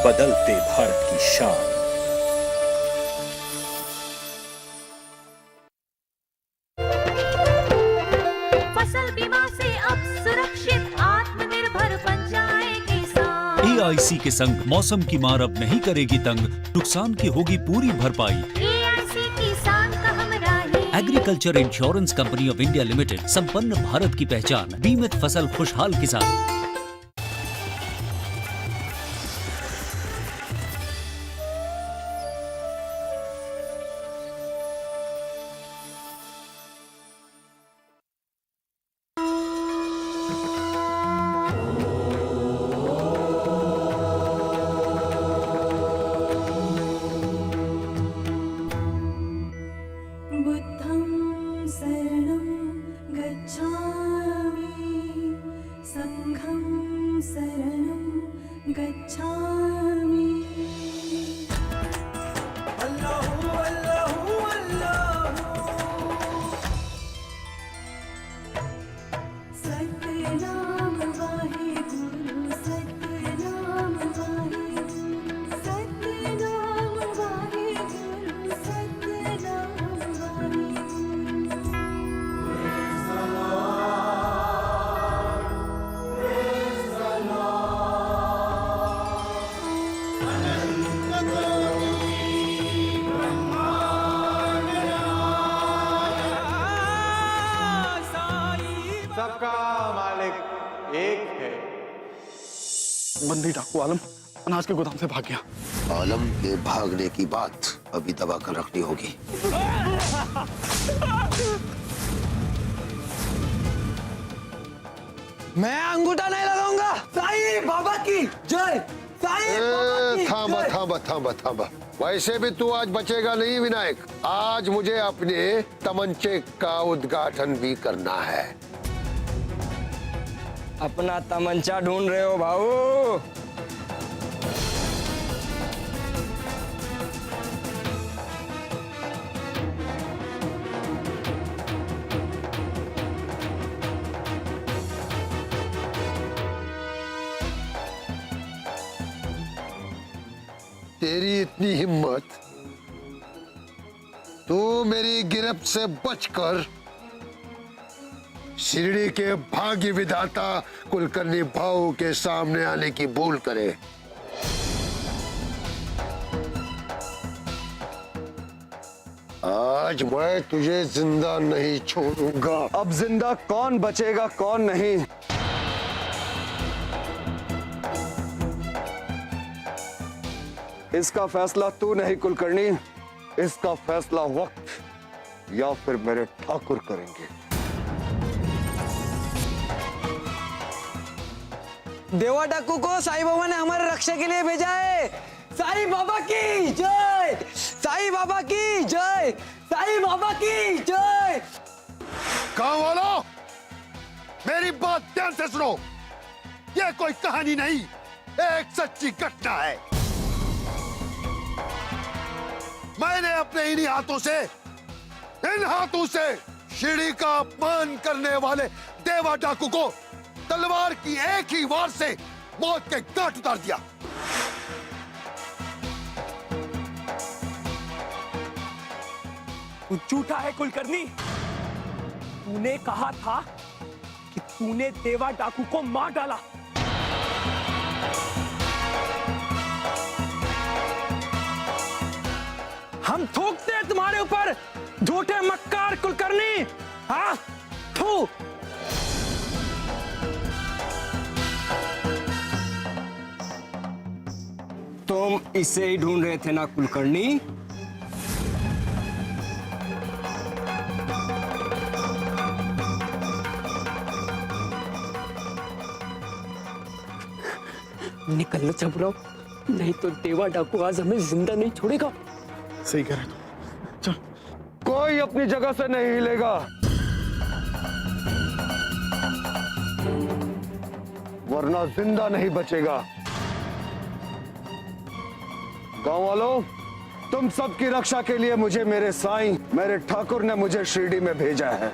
बदलते भारत की शान। फसल बीमा से अब सुरक्षित आत्मनिर्भर बन जाए किसान। AIC के संग मौसम की मार अब नहीं करेगी तंग, नुकसान की होगी पूरी भरपाई। AIC किसान का हमराही। Agriculture insurance company of India limited, संपन्न भारत की पहचान, बीमित फसल खुशहाल किसान। बुद्धं शरणं गच्छामि, संघं शरणं गच्छामि। अल्लाहु अल्लाहु अल्लाहु, सतनाम वाहेगुरु, सतनाम वाहेगुरु, सतनाम वाहेगुरु, सतनाम वाहेगुरु। सबका मालिक एक है। बंदी डाकू आलम अनाज के गोदाम से भाग गया। आलम के भागने की बात अभी दबा कर रखनी होगी। मैं अंगूठा नहीं लगाऊंगा। साईं बाबा की जय, साईं बाबा की थांबा जय। थांबा थांबा थांबा, वैसे भी तू आज बचेगा नहीं विनायक। आज मुझे अपने तमंचे का उद्घाटन भी करना है। अपना तमंचा ढूंढ रहे हो भाऊ? तेरी इतनी हिम्मत, तू मेरी गिरफ्त से बचकर शिरडी के भाग्य विधाता कुलकर्णी भाऊ के सामने आने की भूल करे। आज मैं तुझे जिंदा नहीं छोड़ूंगा। अब जिंदा कौन बचेगा कौन नहीं? इसका फैसला तू नहीं कुलकर्णी, इसका फैसला वक्त या फिर मेरे ठाकुर करेंगे। देवा डाकू को साईं बाबा ने हमारे रक्षा के लिए भेजा है। साईं बाबा की जय, साईं बाबा की जय, साईं बाबा की जय। गांव वालों, मेरी बात ध्यान से सुनो। ये कोई कहानी नहीं, एक सच्ची घटना है। मैंने अपने इन्हीं हाथों से, इन हाथों से शिरडी का अपमान करने वाले देवा डाकू को तलवार की एक ही वार से मौत के घाट उतार दिया। तू झूठा है कुलकर्णी। तूने कहा था कि तूने देवा डाकू को मार डाला। हम थूकते हैं तुम्हारे ऊपर, झूठे मक्कार कुलकर्णी। हाँ, थू। तुम इसे ही ढूंढ रहे थे ना कुलकर्णी? निकल लो चपड़ो, नहीं तो देवा डाकू आज हमें जिंदा नहीं छोड़ेगा। सही कह रहे तुम, चल। कोई अपनी जगह से नहीं हिलेगा, वरना जिंदा नहीं बचेगा। गांव वालों, तुम सबकी रक्षा के लिए मुझे मेरे साईं, मेरे ठाकुर ने मुझे शिरडी में भेजा है।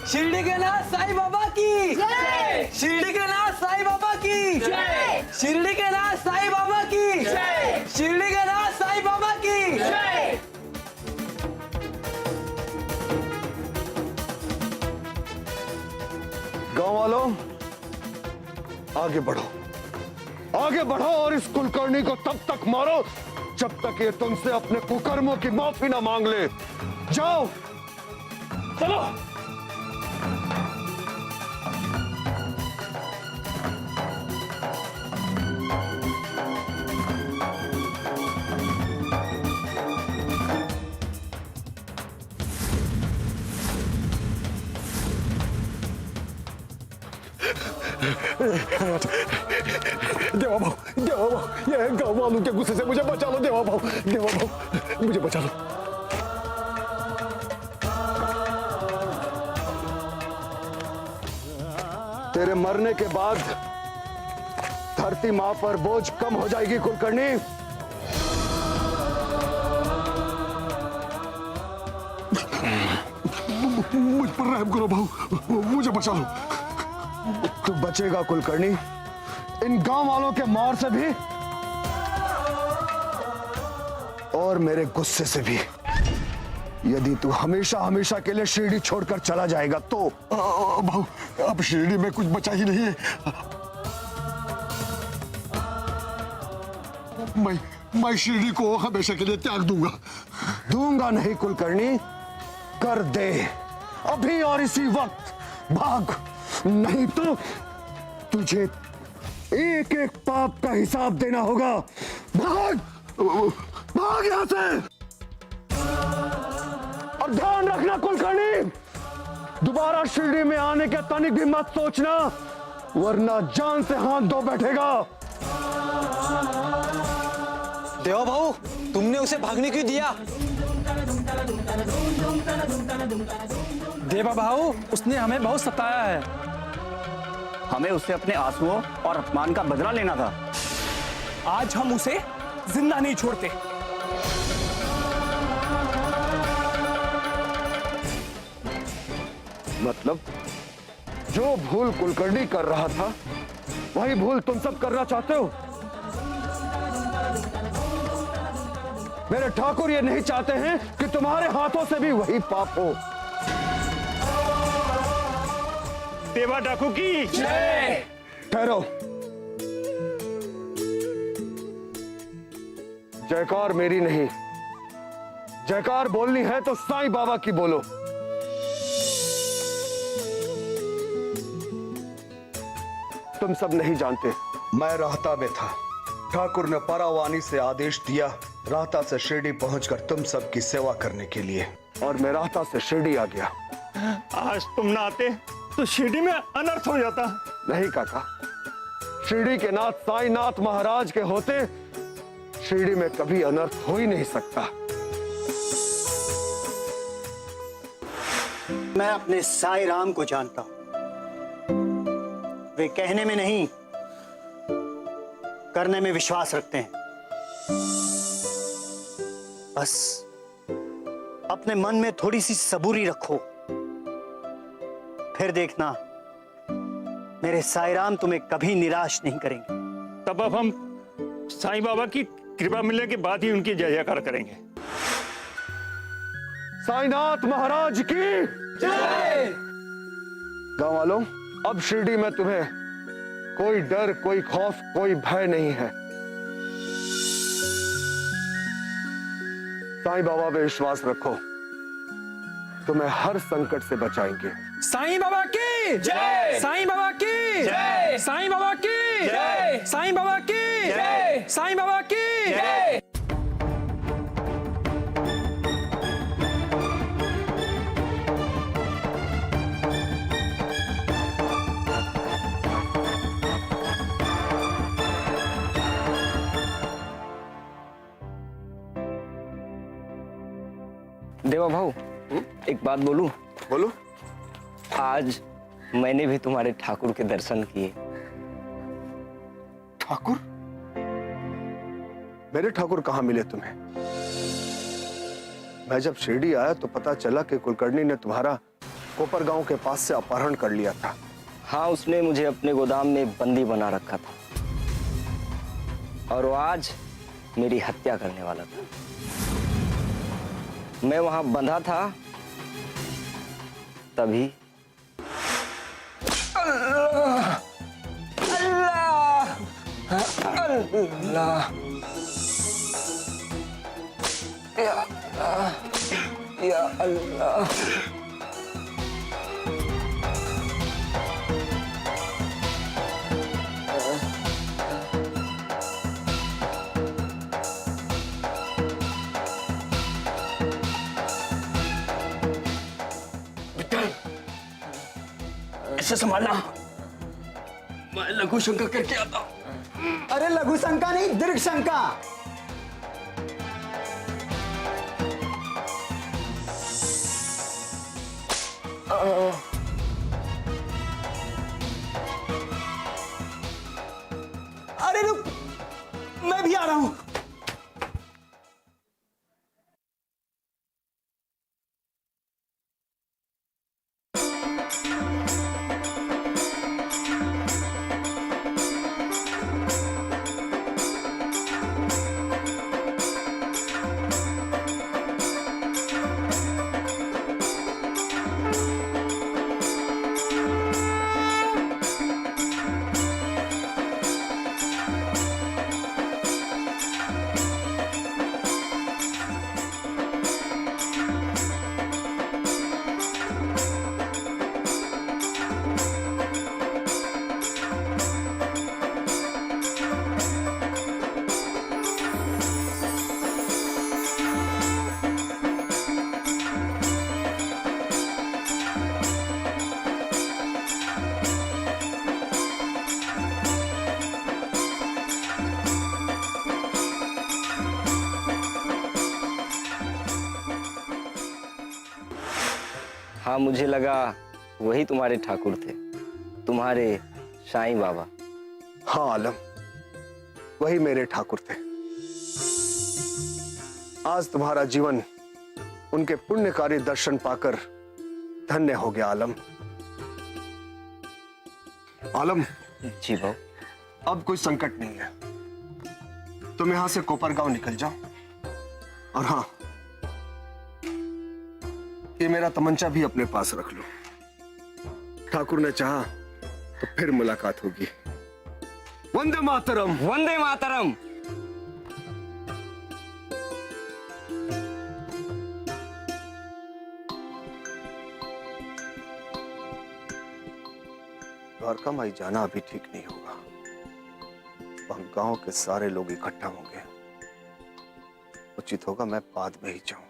शिरडी के नाथ साईं बाबा की जय। शिरडी के नाथ साईं बाबा की जय। शिरडी के नाथ साईं बाबा की जय। शिरडी के नाथ साईं बाबा की जय। गांव वालों, आगे बढ़ो, आगे बढ़ो और इस कुलकर्णी को तब तक मारो जब तक ये तुमसे अपने कुकर्मों की माफी ना मांग ले। जाओ, चलो। देवा भाऊ, देवा भाऊ, ये गांव वालों के गुस्से से मुझे बचा लो। देवा भाऊ, देवा भाऊ, मुझे बचा लो। तेरे मरने के बाद धरती मां पर बोझ कम हो जाएगी कुलकर्णी। मुझ पर रहम करो भाऊ, मुझे बचा लो। तू बचेगा कुलकर्णी, इन गांव वालों के मार से भी और मेरे गुस्से से भी। यदि तू हमेशा हमेशा के लिए शिरडी छोड़कर चला जाएगा तो। भाऊ, अब शिरडी में कुछ बचा ही नहीं है। मैं शिरडी को हमेशा के लिए त्याग दूंगा। दूंगा नहीं कुलकर्णी, कर दे अभी और इसी वक्त। भाग, नहीं तो तुझे एक एक पाप का हिसाब देना होगा। भाग, भाग यहां से। और ध्यान रखना कुलकर्णी, दोबारा शिरडी में आने के तनिक भी मत सोचना, वरना जान से हाथ धो बैठेगा। देवा भाऊ, तुमने उसे भागने क्यों दिया? देवा भाऊ, उसने हमें बहुत सताया है। हमें उससे अपने आंसुओं और अपमान का बदला लेना था। आज हम उसे जिंदा नहीं छोड़ते। मतलब जो भूल कुलकर्णी कर रहा था वही भूल तुम सब करना चाहते हो। मेरे ठाकुर ये नहीं चाहते हैं कि तुम्हारे हाथों से भी वही पाप हो। देवा डाकू की जय। ठहरो, जयकार मेरी नहीं, जयकार बोलनी है तो साईं बाबा की बोलो। तुम सब नहीं जानते, मैं राहता में था। ठाकुर ने परावानी से आदेश दिया राहता से शिरडी पहुंचकर तुम सब की सेवा करने के लिए, और मैं राहता से शिरडी आ गया। आज तुम ना आते तो शिरडी में अनर्थ हो जाता। नहीं काका, शिरडी के नाथ साईनाथ महाराज के होते शिरडी में कभी अनर्थ हो ही नहीं सकता। मैं अपने साईं राम को जानता हूं। वे कहने में नहीं, करने में विश्वास रखते हैं। बस अपने मन में थोड़ी सी सबूरी रखो, फिर देखना मेरे साईं राम तुम्हें कभी निराश नहीं करेंगे। तब अब हम साईं बाबा की कृपा मिलने के बाद ही उनकी जय जयकार करेंगे। साईनाथ महाराज की जय। गांव वालों, अब शिरडी में तुम्हें कोई डर, कोई खौफ, कोई भय नहीं है। साईं बाबा पे विश्वास रखो, तुम्हें हर संकट से बचाएंगे। साईं बाबा की जय। साईं बाबा की जय। साईं बाबा की जय। साईं बाबा की जय। साईं बाबा की जय। देवा भाऊ, एक बात बोलूं? बोलो। आज मैंने भी तुम्हारे ठाकुर के दर्शन किए। ठाकुर? मेरे ठाकुर कहां मिले तुम्हें? मैं जब शिरडी आया तो पता चला कि कुलकर्णी ने तुम्हारा कोपरगांव के पास से अपहरण कर लिया था। हाँ, उसने मुझे अपने गोदाम में बंदी बना रखा था और वो आज मेरी हत्या करने वाला था। मैं वहां बंधा था तभी अल्लाह अल्लाह या अल्लाह। ऐसे संभालना, मैं लघु शंका करके आता हूँ। अरे लघु शंका नहीं, दीर्घ शंका। अरे रुक, मैं भी आ रहा हूं। हाँ, मुझे लगा वही तुम्हारे ठाकुर थे, तुम्हारे साईं बाबा। हाँ आलम, वही मेरे ठाकुर थे। आज तुम्हारा जीवन उनके पुण्यकारी दर्शन पाकर धन्य हो गया आलम। आलम जी बाबू। अब कोई संकट नहीं है, तुम यहां से कोपरगांव निकल जाओ। और हाँ, ये मेरा तमंचा भी अपने पास रख लो। ठाकुर ने चाहा तो फिर मुलाकात होगी। वंदे मातरम। वंदे मातरम। द्वारका माई जाना अभी ठीक नहीं होगा। वहां गांव के सारे लोग इकट्ठा होंगे। उचित होगा मैं बाद में ही जाऊं।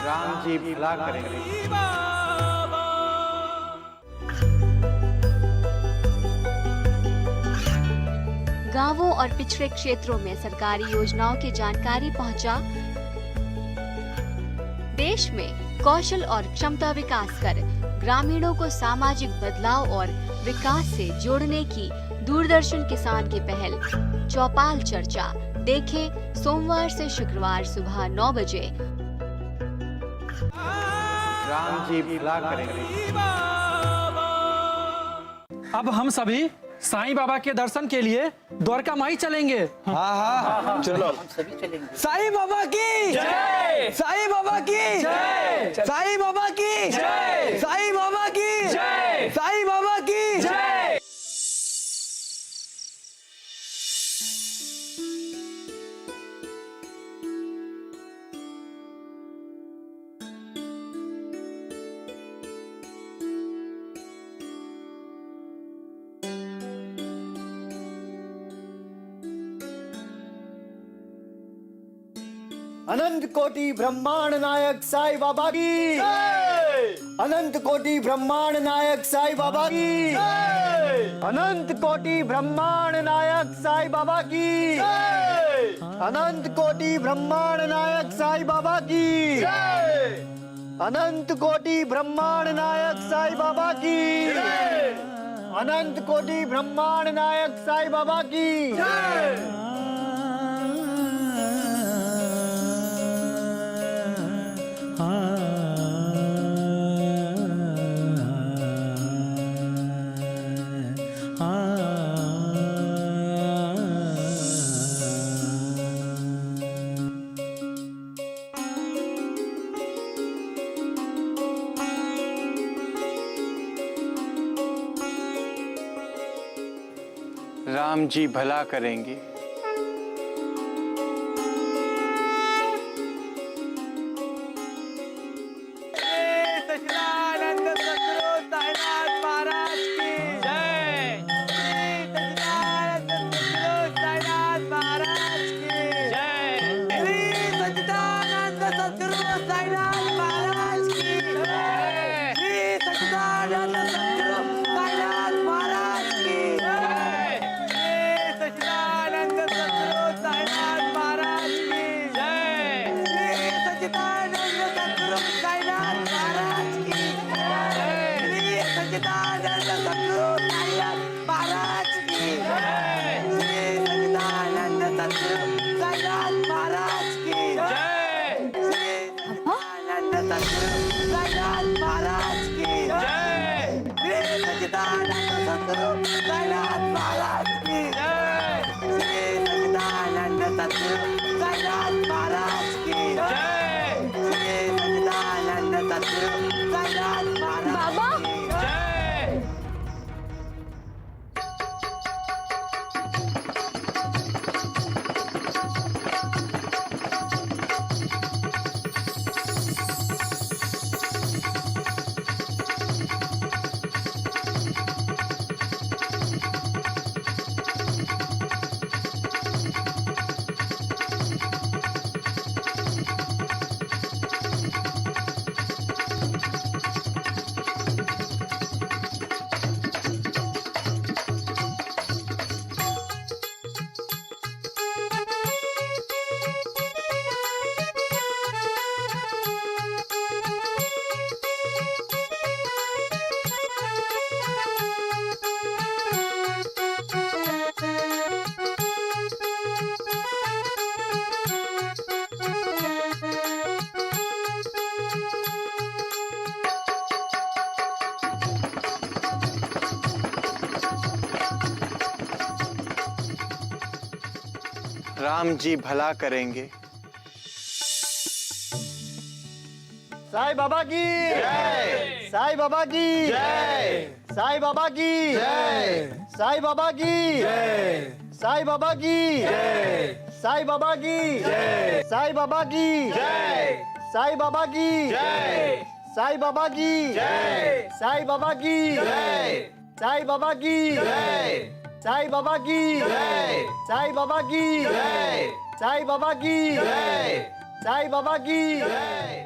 राम जी भला करेंगे। गांवों और पिछड़े क्षेत्रों में सरकारी योजनाओं की जानकारी पहुंचा। देश में कौशल और क्षमता विकास कर ग्रामीणों को सामाजिक बदलाव और विकास से जोड़ने की दूरदर्शन किसान की पहल चौपाल चर्चा देखें सोमवार से शुक्रवार सुबह 9 बजे। राम जी भला करेंगे। अब हम सभी साईं बाबा के दर्शन के लिए द्वारका माई चलेंगे। हाँ, चलो। साईं बाबा की जय, साईं बाबा की जय, साईं बाबा की जय, साईं बाबा की जय, साईं बाबा की जय। अनंत कोटि ब्रह्मांड नायक साईं बाबा की जय। अनंत कोटि ब्रह्मांड नायक साईं बाबा की अनंत कोटि ब्रह्मांड नायक साईं बाबा की अनंत कोटि ब्रह्मांड नायक साईं बाबा की अनंत कोटि ब्रह्मांड नायक साईं बाबा की अनंत कोटि ब्रह्मांड नायक साईं बाबा की राम जी भला करेंगे। सच्चिदानंद सद्गुरु साईनाथ महाराज की जय। सच्चिदानंद सद्गुरु साईनाथ महाराज की जय। सच्चिदानंद सद्गुरु साईनाथ महाराज की जय। सच्चिदानंद सद्गुरु साईनाथ महाराज की जय। सच्चिदानंद सद्गुरु साईनाथ महाराज की जय। सच्चिदानंद सद्गुरु साईनाथ महाराज की जय। सच्चिदानंद सद्गुरु साईनाथ महाराज की जय। सच्चिदानंद सद्गुरु साईनाथ महाराज की जय। सच्चिदानंद सद्गुरु साईनाथ महाराज की जय। सच्चिदानंद सद्गुरु साईनाथ महाराज की जय। सच्चिदानंद सद्गुरु साईनाथ महाराज की जय। सच्चिदानंद सद्गुरु साईनाथ महाराज की जय। राम जी भला करेंगे। साईं बाबा की जय। साईं बाबा की जय। साईं बाबा की जय। साईं बाबा की जय। साईं बाबा की जय। साईं बाबा की जय। साईं बाबा की जय। साईं बाबा की जय। साईं बाबा की जय। साईं बाबा की जय। साईं बाबा की जय। साईं बाबा की जय। साईं बाबा की जय। साईं बाबा की जय। साईं बाबा की जय।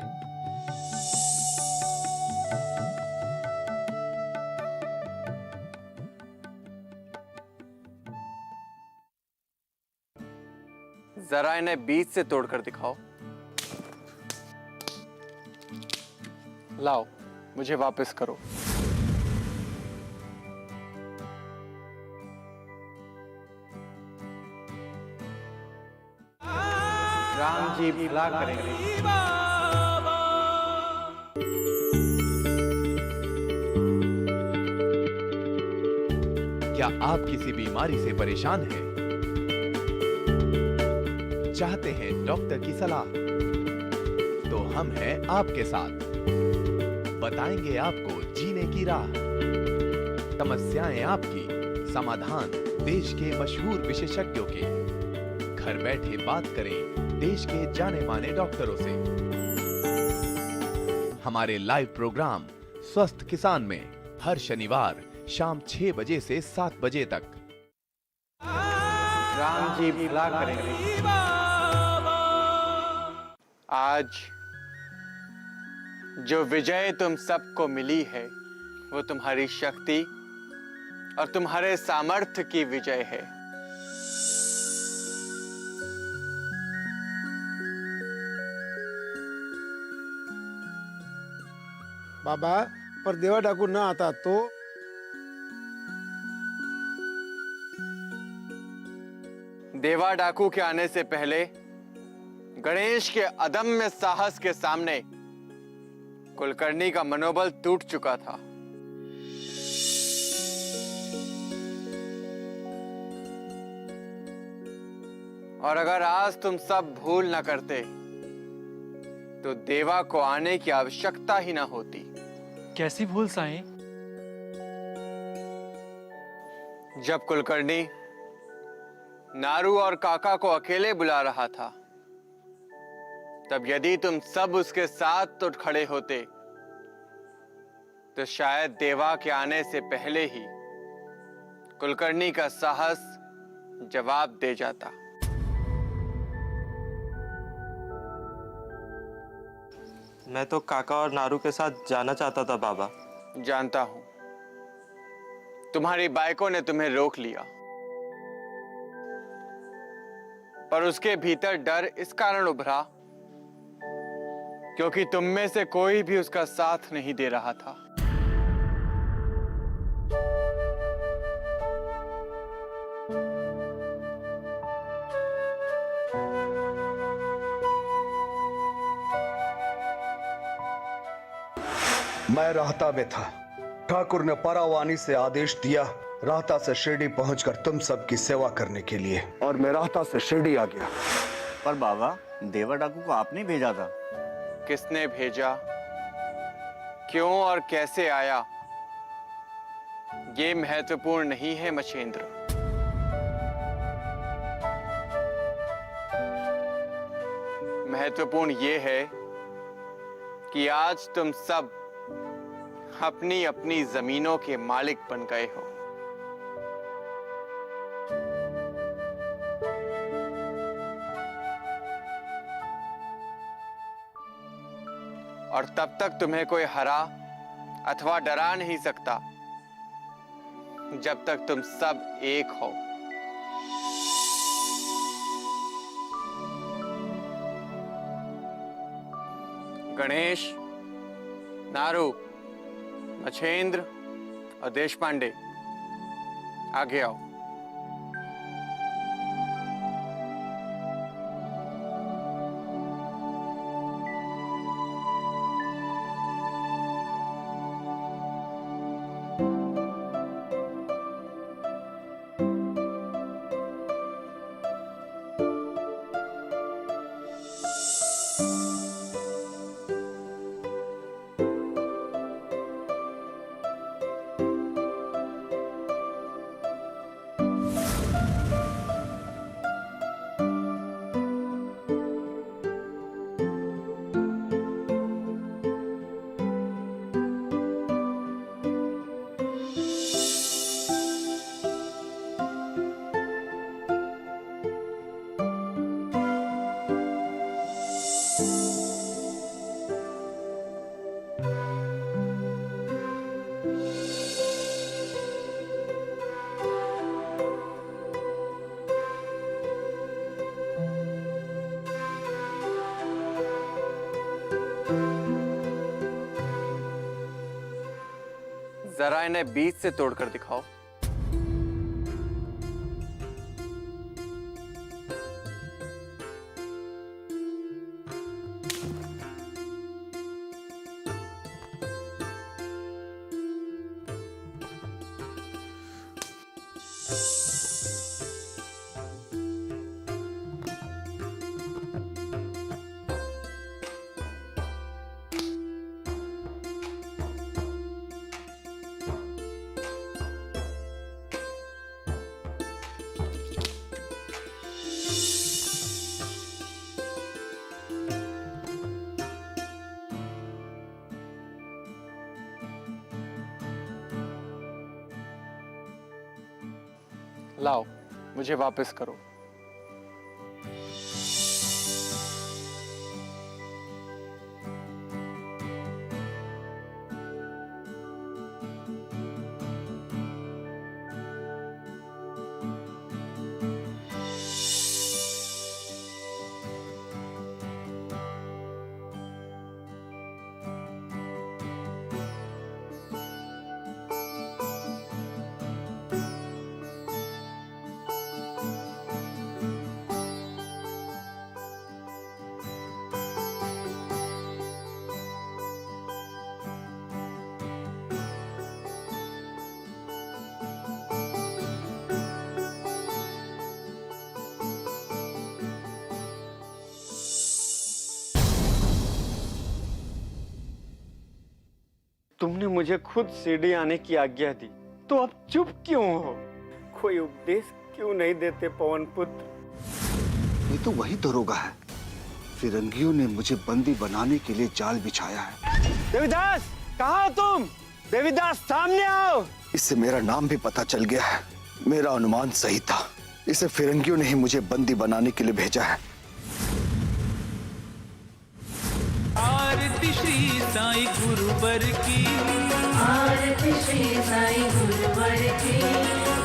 जरा इन्हें बीच से तोड़कर दिखाओ। लाओ, मुझे वापस करो। राम जी भला करेंगे। क्या आप किसी बीमारी से परेशान हैं? चाहते हैं डॉक्टर की सलाह? तो हम हैं आपके साथ। बताएंगे आपको जीने की राह। समस्याएं आपकी, समाधान देश के मशहूर विशेषज्ञों के। घर बैठे बात करें देश के जाने माने डॉक्टरों से। हमारे लाइव प्रोग्राम स्वस्थ किसान में हर शनिवार शाम 6 बजे से 7 बजे तक। राम जी भला करेंगे। आज जो विजय तुम सबको मिली है वो तुम्हारी शक्ति और तुम्हारे सामर्थ्य की विजय है। बाबा, पर देवा डाकू ना आता तो? देवा डाकू के आने से पहले गणेश के अदम्य साहस के सामने कुलकर्णी का मनोबल टूट चुका था। और अगर आज तुम सब भूल न करते तो देवा को आने की आवश्यकता ही ना होती। कैसी भूल साईं? जब कुलकर्णी नारू और काका को अकेले बुला रहा था, तब यदि तुम सब उसके साथ तो खड़े होते तो शायद देवा के आने से पहले ही कुलकर्णी का साहस जवाब दे जाता। मैं तो काका और नारू के साथ जाना चाहता था बाबा। जानता हूं, तुम्हारी बाइकों ने तुम्हें रोक लिया, पर उसके भीतर डर इस कारण उभरा क्योंकि तुम में से कोई भी उसका साथ नहीं दे रहा था। मैं राहता में था। ठाकुर ने परावानी से आदेश दिया राहता से शिरडी पहुंचकर तुम सबकी सेवा करने के लिए, और मैं राहता से शिरडी आ गया। पर बाबा, देवा डाकू को आपने भेजा था। किसने भेजा, क्यों और कैसे आया, ये महत्वपूर्ण नहीं है मछेंद्र। महत्वपूर्ण ये है कि आज तुम सब अपनी अपनी जमीनों के मालिक बन गए हो। और तब तक तुम्हें कोई हरा अथवा डरा नहीं सकता जब तक तुम सब एक हो। गणेश, नारू, मछेंद्र और देशपांडे, आगे आओ। जरा इन्हें बीच से तोड़कर दिखाओ। लाओ, मुझे वापस करो। तुमने मुझे खुद शिरडी आने की आज्ञा दी, तो अब चुप क्यों हो? कोई उपदेश क्यों नहीं देते पवन पुत्र? ये तो वही दरोगा है। फिरंगियों ने मुझे बंदी बनाने के लिए जाल बिछाया है। देवीदास, कहाँ हो तुम? देवीदास, सामने आओ। इससे मेरा नाम भी पता चल गया है। मेरा अनुमान सही था। इसे फिरंगियों ने ही मुझे बंदी बनाने के लिए भेजा है। आरती श्री साईं गुरुवर की, आरती श्री साईं गुरुवर की,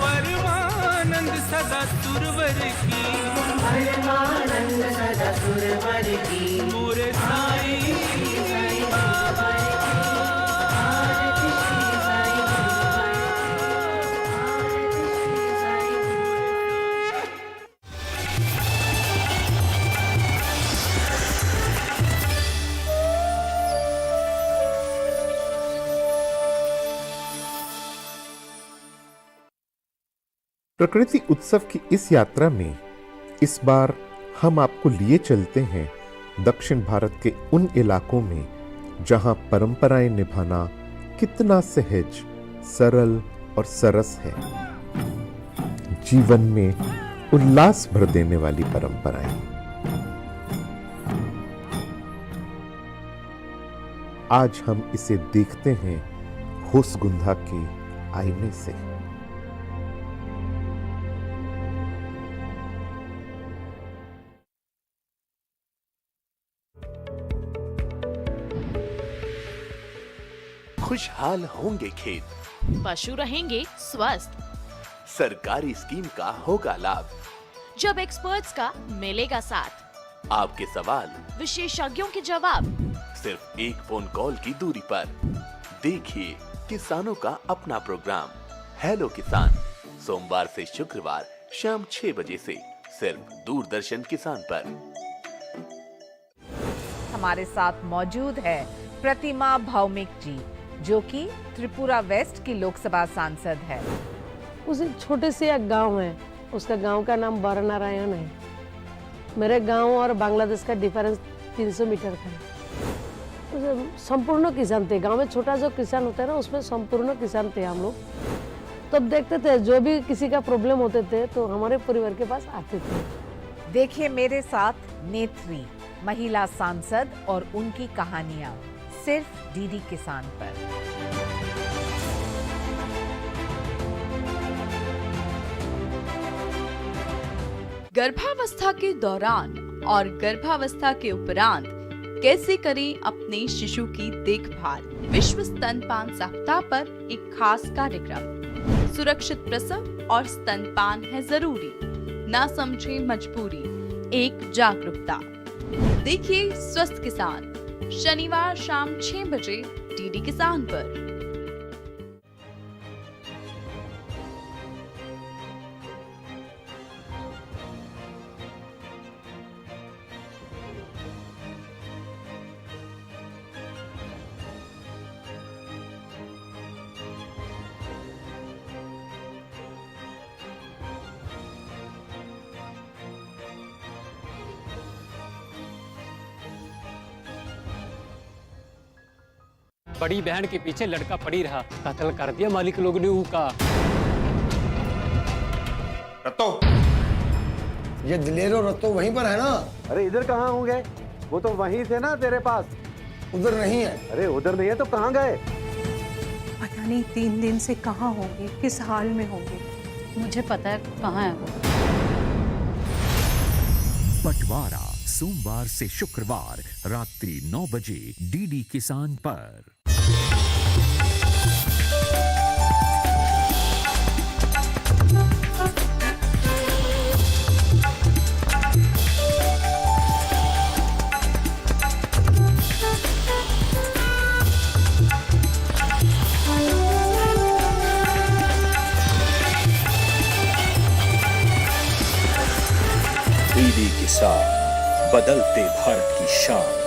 परमानंद सदा सुरवर की, परमानंद सदा सुरवर की, मोरे साईं बाबा की। आरती श्री साईं गुरुवर की, आरती श्री साईं गुरुवर की। प्रकृति उत्सव की इस यात्रा में इस बार हम आपको लिए चलते हैं दक्षिण भारत के उन इलाकों में जहां परंपराएं निभाना कितना सहज, सरल और सरस है। जीवन में उल्लास भर देने वाली परंपराएं। आज हम इसे देखते हैं होसगुंधा के आईने से। खुशहाल होंगे खेत, पशु रहेंगे स्वस्थ, सरकारी स्कीम का होगा लाभ, जब एक्सपर्ट्स का मिलेगा साथ, आपके सवाल विशेषज्ञों के जवाब, सिर्फ एक फोन कॉल की दूरी पर। देखिए किसानों का अपना प्रोग्राम हेलो किसान, सोमवार से शुक्रवार शाम 6 बजे से सिर्फ दूरदर्शन किसान पर। हमारे साथ मौजूद है प्रतिमा भौमिक जी, जो कि त्रिपुरा वेस्ट की लोकसभा सांसद है। उस छोटे से एक गांव है, उसका गांव का नाम बरनारायण है। मेरे गांव और बांग्लादेश का डिफरेंस 300 मीटर का है। संपूर्ण किसान थे गांव में। छोटा जो किसान होता है ना, उसमें संपूर्ण किसान थे हम लोग। तब देखते थे जो भी किसी का प्रॉब्लम होते थे तो हमारे परिवार के पास आते थे। देखिए मेरे साथ नेत्री, महिला सांसद और उनकी कहानियां, सिर्फ डीडी किसान पर। गर्भावस्था के दौरान और गर्भावस्था के उपरांत कैसे करें अपने शिशु की देखभाल। विश्व स्तनपान सप्ताह पर एक खास कार्यक्रम। सुरक्षित प्रसव और स्तनपान है जरूरी, ना समझे मजबूरी, एक जागरूकता। देखिए स्वस्थ किसान, शनिवार शाम 6 बजे डीडी किसान पर। बड़ी बहन के पीछे लड़का पड़ी रहा, कत्ल कर दिया मालिक लोग ने उसका। रत्तो, ये दिलेर और रत्तो वहीं पर है ना? अरे इधर कहाँ होंगे? वो तो वहीं थे ना तेरे पास। उधर नहीं है। अरे उधर नहीं है तो कहाँ गए? पता नहीं 3 दिन से कहाँ होंगे, किस हाल में होंगे। मुझे पता है कहाँ है वो। बंटवारा सोमवार से शुक्रवार रात्रि 9 बजे डीडी किसान पर। डीडी किसान, बदलते भारत की शान।